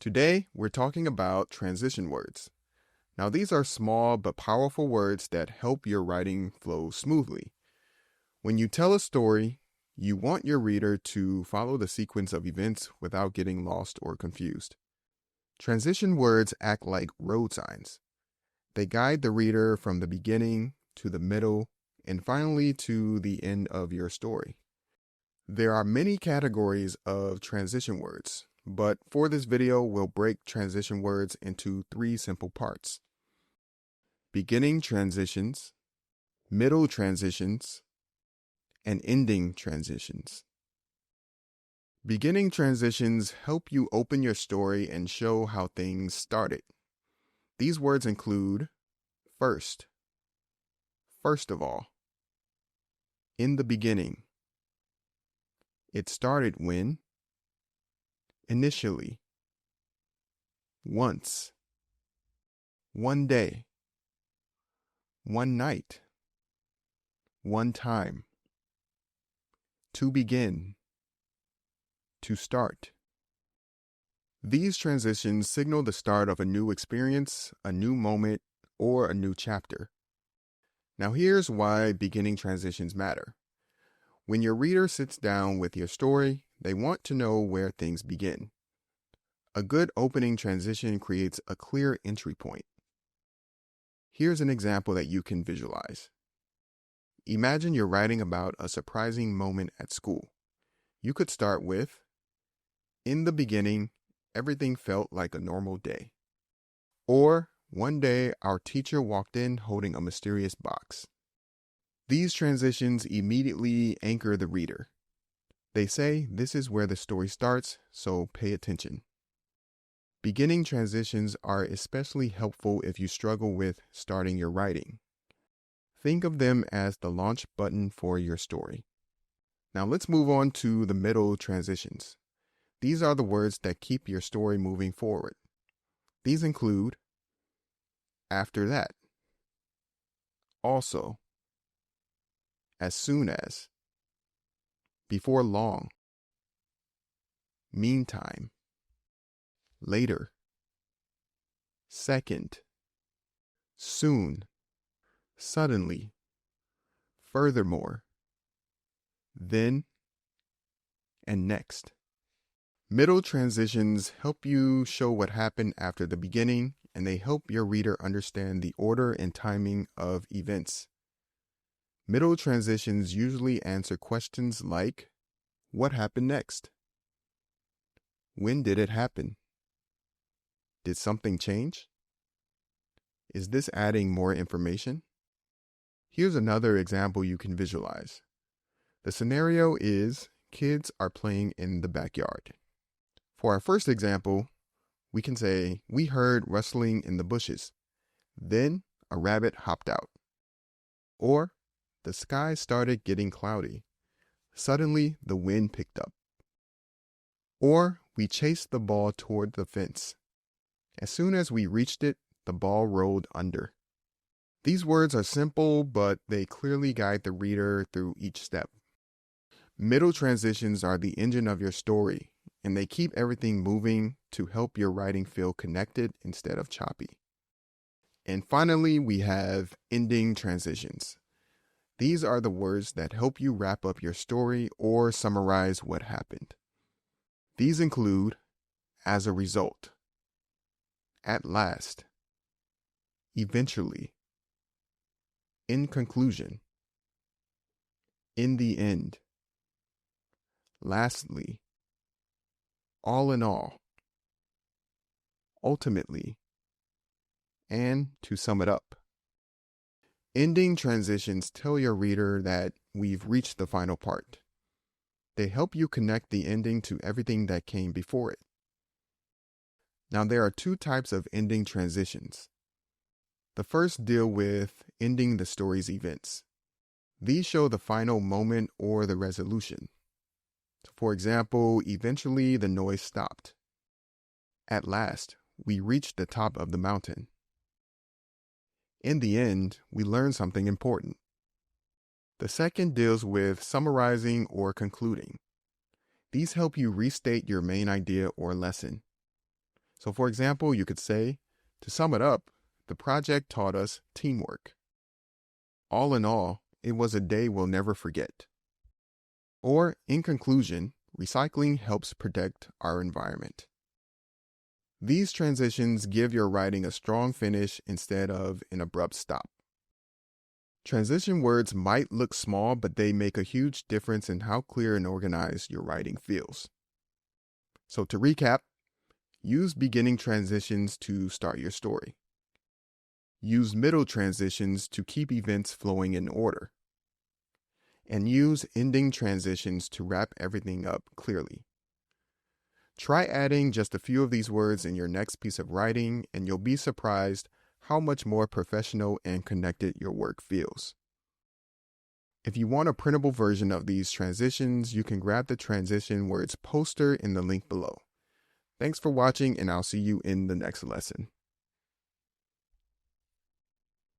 Today, we're talking about transition words. Now, these are small but powerful words that help your writing flow smoothly. When you tell a story, you want your reader to follow the sequence of events without getting lost or confused. Transition words act like road signs. They guide the reader from the beginning to the middle and finally to the end of your story. There are many categories of transition words, but for this video, we'll break transition words into three simple parts: beginning transitions, middle transitions, and ending transitions. Beginning transitions help you open your story and show how things started. These words include first of all, in the beginning, it started when, initially, once, one day, one night, one time, to begin, to start. These transitions signal the start of a new experience, a new moment, or a new chapter. Now here's why beginning transitions matter. When your reader sits down with your story, they want to know where things begin. A good opening transition creates a clear entry point. Here's an example that you can visualize. Imagine you're writing about a surprising moment at school. You could start with, in the beginning, everything felt like a normal day. Or, one day, our teacher walked in holding a mysterious box. These transitions immediately anchor the reader. They say this is where the story starts, so pay attention. Beginning transitions are especially helpful if you struggle with starting your writing. Think of them as the launch button for your story. Now let's move on to the middle transitions. These are the words that keep your story moving forward. These include after that, also, as soon as, before long, meantime, later, second, soon, suddenly, furthermore, then, and next. Middle transitions help you show what happened after the beginning, and they help your reader understand the order and timing of events. Middle transitions usually answer questions like, what happened next? When did it happen? Did something change? Is this adding more information? Here's another example you can visualize. The scenario is kids are playing in the backyard. For our first example, we can say, we heard rustling in the bushes. Then a rabbit hopped out. Or, the sky started getting cloudy. Suddenly, the wind picked up. Or, we chased the ball toward the fence. As soon as we reached it, the ball rolled under. These words are simple, but they clearly guide the reader through each step. Middle transitions are the engine of your story, and they keep everything moving to help your writing feel connected instead of choppy. And finally, we have ending transitions. These are the words that help you wrap up your story or summarize what happened. These include, as a result, at last, eventually, in conclusion, in the end, lastly, all in all, ultimately, and to sum it up. Ending transitions tell your reader that we've reached the final part. They help you connect the ending to everything that came before it. Now, there are two types of ending transitions. The first deal with ending the story's events. These show the final moment or the resolution. For example, eventually the noise stopped. At last, we reached the top of the mountain. In the end, we learned something important. The second deals with summarizing or concluding. These help you restate your main idea or lesson. So for example, you could say, to sum it up, the project taught us teamwork. All in all, it was a day we'll never forget. Or, in conclusion, recycling helps protect our environment. These transitions give your writing a strong finish instead of an abrupt stop. Transition words might look small, but they make a huge difference in how clear and organized your writing feels. So to recap, use beginning transitions to start your story. Use middle transitions to keep events flowing in order. And use ending transitions to wrap everything up clearly. Try adding just a few of these words in your next piece of writing, and you'll be surprised how much more professional and connected your work feels. If you want a printable version of these transitions, you can grab the transition words poster in the link below. Thanks for watching, and I'll see you in the next lesson.